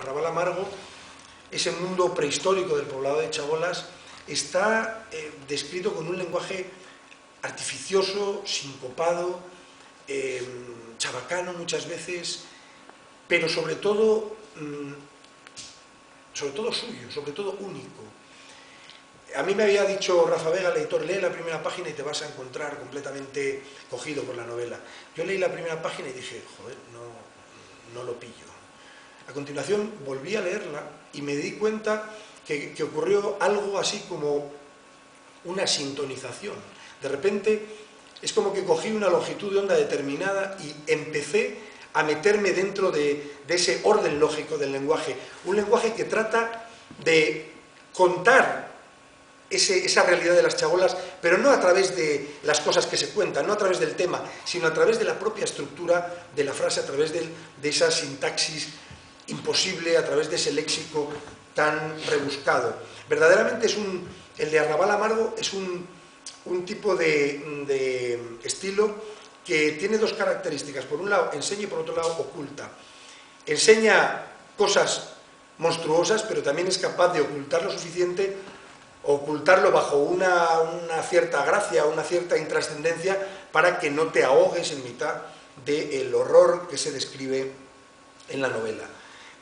Arrabal Amargo, ese mundo prehistórico del poblado de Chabolas, está descrito con un lenguaje artificioso, sincopado, chabacano muchas veces, pero sobre todo suyo, sobre todo único. A mí me había dicho Rafa Vega, el editor, lee la primera página y te vas a encontrar completamente cogido por la novela. Yo leí la primera página y dije, joder, no lo pillo. A continuación volví a leerla y me di cuenta que ocurrió algo así como una sintonización. De repente es como que cogí una longitud de onda determinada y empecé a meterme dentro de ese orden lógico del lenguaje. Un lenguaje que trata de contar esa realidad de las chabolas, pero no a través de las cosas que se cuentan, no a través del tema, sino a través de la propia estructura de la frase, a través de esa sintaxis imposible, a través de ese léxico tan rebuscado. Verdaderamente el de Arrabal Amargo es un tipo de estilo que tiene dos características. Por un lado, enseña y por otro lado, oculta. Enseña cosas monstruosas, pero también es capaz de ocultar lo suficiente, ocultarlo bajo una cierta gracia, una cierta intrascendencia, para que no te ahogues en mitad del horror que se describe en la novela.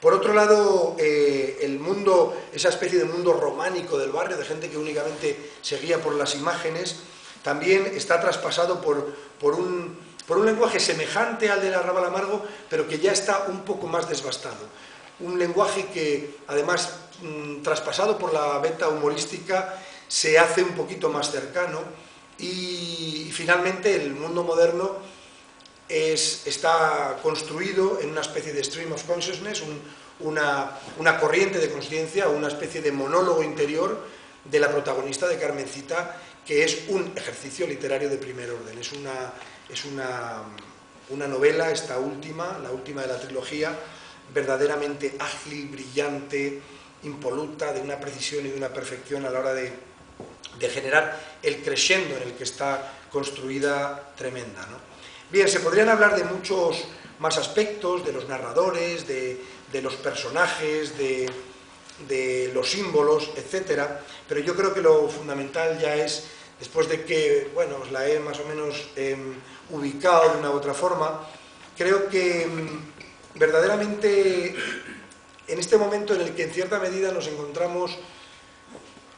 Por otro lado, el mundo, esa especie de mundo románico del barrio, de gente que únicamente se guía por las imágenes, también está traspasado por un lenguaje semejante al del Arrabal Amargo, pero que ya está un poco más desbastado. Un lenguaje que, además, traspasado por la veta humorística, se hace un poquito más cercano, y finalmente el mundo moderno está construido en una especie de stream of consciousness, una corriente de conciencia, una especie de monólogo interior de la protagonista, de Carmencita, que es un ejercicio literario de primer orden. Es una novela, esta última, la última de la trilogía, verdaderamente ágil, brillante, impoluta, de una precisión y de una perfección a la hora de generar el crescendo en el que está construida, tremenda, ¿no? Bien, se podrían hablar de muchos más aspectos, de los narradores, de los personajes, de los símbolos, etcétera, pero yo creo que lo fundamental ya es, después de que, bueno, os la he más o menos ubicado de una u otra forma, creo que verdaderamente en este momento en el que en cierta medida nos encontramos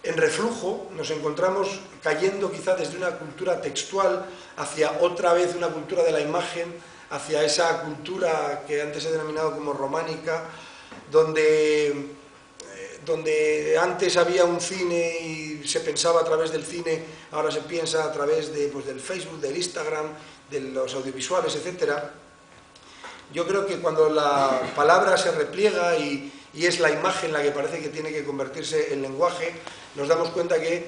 en reflujo, nos encontramos cayendo quizá desde una cultura textual hacia otra vez una cultura de la imagen, hacia esa cultura que antes he denominado como románica, donde antes había un cine y se pensaba a través del cine, ahora se piensa a través del Facebook, del Instagram, de los audiovisuales, etcétera. Yo creo que cuando la palabra se repliega y es la imagen la que parece que tiene que convertirse en lenguaje, nos damos cuenta que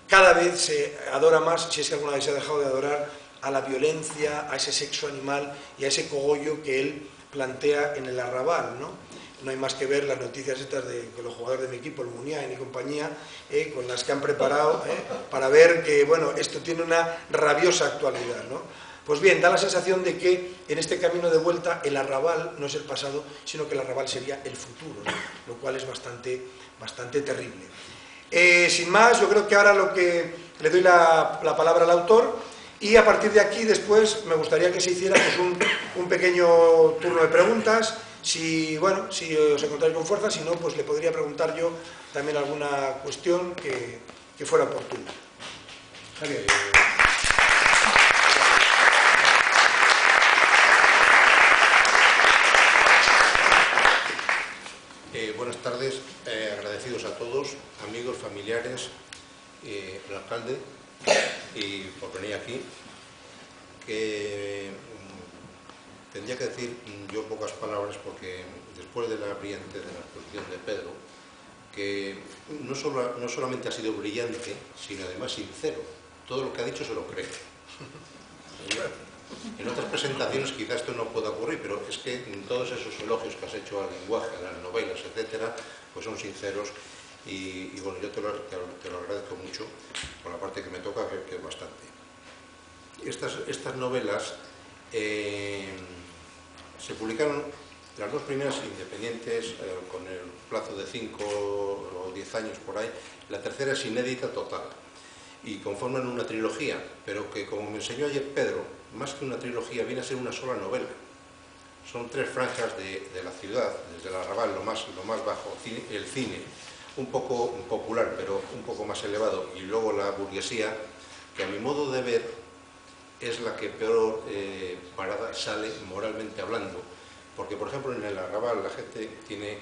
cada vez se adora más, si es que alguna vez se ha dejado de adorar, a la violencia, a ese sexo animal y a ese cogollo que él plantea en el Arrabal, ¿no? No hay más que ver las noticias estas de los jugadores de mi equipo, el Muniain y compañía, con las que han preparado, para ver que, bueno, esto tiene una rabiosa actualidad, ¿no? Pues bien, da la sensación de que en este camino de vuelta el Arrabal no es el pasado, sino que el Arrabal sería el futuro, ¿no? Lo cual es bastante terrible. Sin más, yo creo que ahora le doy la palabra al autor, y a partir de aquí después me gustaría que se hiciera un pequeño turno de preguntas. Si os encontráis con fuerza, si no, pues le podría preguntar yo también alguna cuestión que fuera oportuna. Javier. Buenas tardes, agradecidos a todos, amigos, familiares, el alcalde, y por venir aquí, que tendría que decir yo pocas palabras, porque después de la brillante de la exposición de Pedro, que no solamente ha sido brillante, sino además sincero. Todo lo que ha dicho se lo cree. En otras presentaciones quizás esto no pueda ocurrir, pero es que todos esos elogios que has hecho al lenguaje, a las novelas, etcétera, pues son sinceros, y bueno, yo te lo agradezco mucho por la parte que me toca, que es bastante. Estas novelas se publicaron Las dos primeras independientes, con el plazo de 5 o 10 años por ahí. La tercera es inédita total y conforman una trilogía, pero que, como me enseñó ayer Pedro, más que una trilogía viene a ser una sola novela. Son 3 franjas de la ciudad, desde el arrabal, lo más bajo, el cine, un poco popular, pero un poco más elevado, y luego la burguesía, que a mi modo de ver es la que peor parada sale moralmente hablando, porque, por ejemplo, en el arrabal la gente tiene,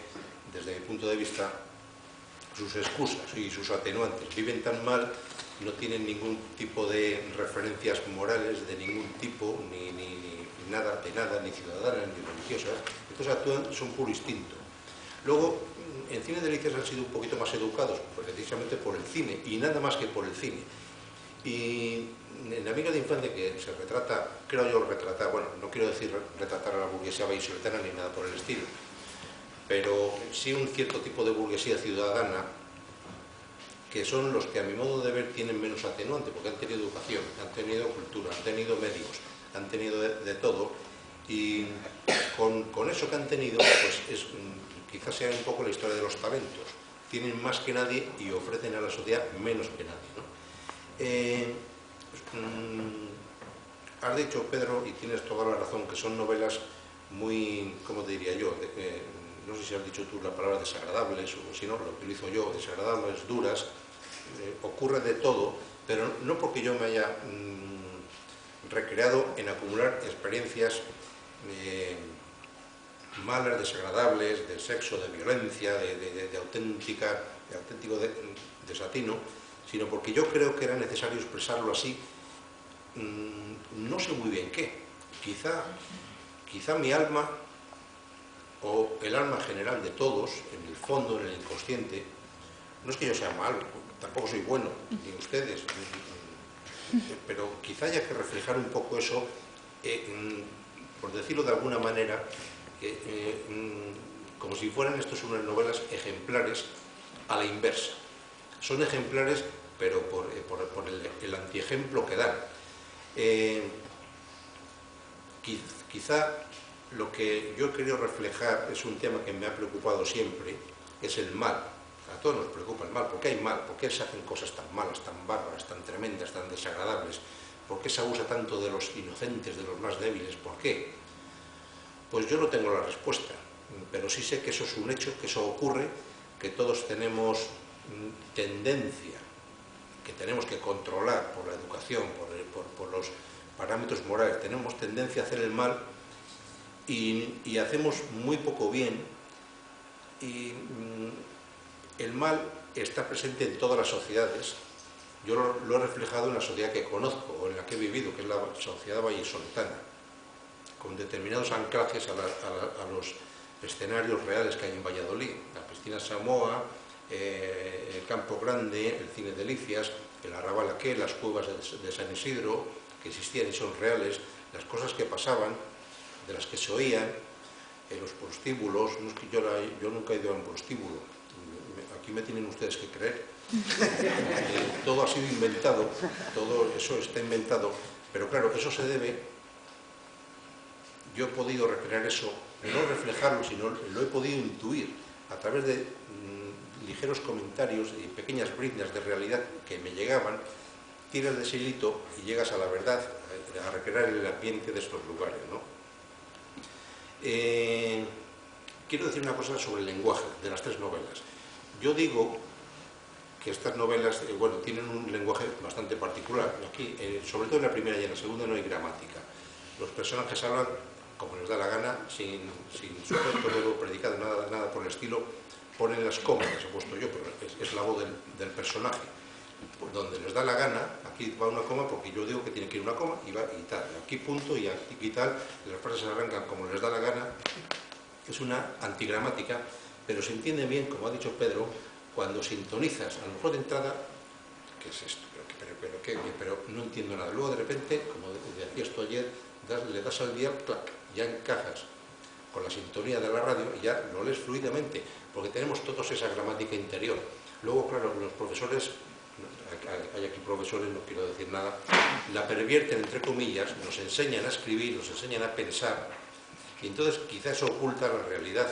desde mi punto de vista, sus excusas y sus atenuantes. Viven tan mal, no tienen ningún tipo de referencias morales de ningún tipo, ni nada, ni ciudadanas, ni religiosas. Entonces actúan, son puro instinto. Luego, en Cine Delicias han sido un poquito más educados, precisamente por el cine, y nada más que por el cine. Y en Amiga de Infancia, que se retrata, creo yo retratar, bueno, no quiero decir retratar a la burguesía vallisoletana ni nada por el estilo, pero sí un cierto tipo de burguesía ciudadana, que son los que a mi modo de ver tienen menos atenuante, porque han tenido educación, han tenido cultura, han tenido medios, han tenido de todo, y con eso que han tenido, pues quizás sea un poco la historia de los talentos. Tienen más que nadie y ofrecen a la sociedad menos que nadie, ¿no? Has dicho, Pedro, y tienes toda la razón, que son novelas muy, ¿cómo te diría yo? No sé si has dicho tú la palabra desagradables, o si no, lo utilizo yo, desagradables, duras. Ocurre de todo, pero no porque yo me haya recreado en acumular experiencias malas, desagradables, de sexo, de violencia, de auténtico desatino, sino porque yo creo que era necesario expresarlo así, no sé muy bien qué. Quizá mi alma, o el alma general de todos, en el fondo, en el inconsciente, no es que yo sea malo, tampoco soy bueno, ni ustedes, pero quizá haya que reflejar un poco eso, por decirlo de alguna manera, como si fueran estos unas novelas ejemplares a la inversa. Son ejemplares, pero por el antiejemplo que dan. Quizá lo que yo he querido reflejar es un tema que me ha preocupado siempre, es el mal. A todos nos preocupa el mal. ¿Por qué hay mal? ¿Por qué se hacen cosas tan malas, tan bárbaras, tan tremendas, tan desagradables? ¿Por qué se abusa tanto de los inocentes, de los más débiles? ¿Por qué? Pues yo no tengo la respuesta, pero sí sé que eso es un hecho, que eso ocurre, que todos tenemos tendencia, que tenemos que controlar por la educación, por los parámetros morales, tenemos tendencia a hacer el mal y hacemos muy poco bien, y el mal está presente en todas las sociedades. Yo lo he reflejado en la sociedad que conozco o en la que he vivido, que es la sociedad vallisoletana, con determinados anclajes a los escenarios reales que hay en Valladolid, la piscina Samoa, el Campo Grande, el Cine Delicias, el arrabal aquel, las cuevas de San Isidro, que existían y son reales, las cosas que pasaban, de las que se oían, los prostíbulos. No es que yo nunca he ido a un prostíbulo, aquí me tienen ustedes que creer. Todo ha sido inventado, todo eso está inventado, pero claro, eso se debe, yo he podido recrear eso, no reflejarlo, sino lo he podido intuir a través de ligeros comentarios y pequeñas briznas de realidad que me llegaban. Tiras de ese hilito y llegas a la verdad, a recrear el ambiente de estos lugares, ¿no? Quiero decir una cosa sobre el lenguaje de las 3 novelas. Yo digo que estas novelas, bueno, tienen un lenguaje bastante particular. Aquí, sobre todo en la primera y en la segunda, no hay gramática. Los personajes hablan como les da la gana, sin sujeto, verbo, predicado, nada por el estilo. Ponen las comas, las he puesto yo, pero es la voz del personaje. Pues donde les da la gana, aquí va una coma porque yo digo que tiene que ir una coma y va y tal. Aquí punto y aquí tal, las frases arrancan como les da la gana. Es una antigramática, pero se entiende bien, como ha dicho Pedro, cuando sintonizas, a lo mejor de entrada, ¿qué es esto? Pero no entiendo nada. Luego de repente, como decías tú ayer, le das al dial, clac, ya encajas con la sintonía de la radio y ya lo lees fluidamente, porque tenemos todos esa gramática interior. Luego, claro, los profesores, hay aquí profesores, no quiero decir nada, la pervierten, entre comillas, nos enseñan a escribir, nos enseñan a pensar, Y entonces quizás eso oculta la realidad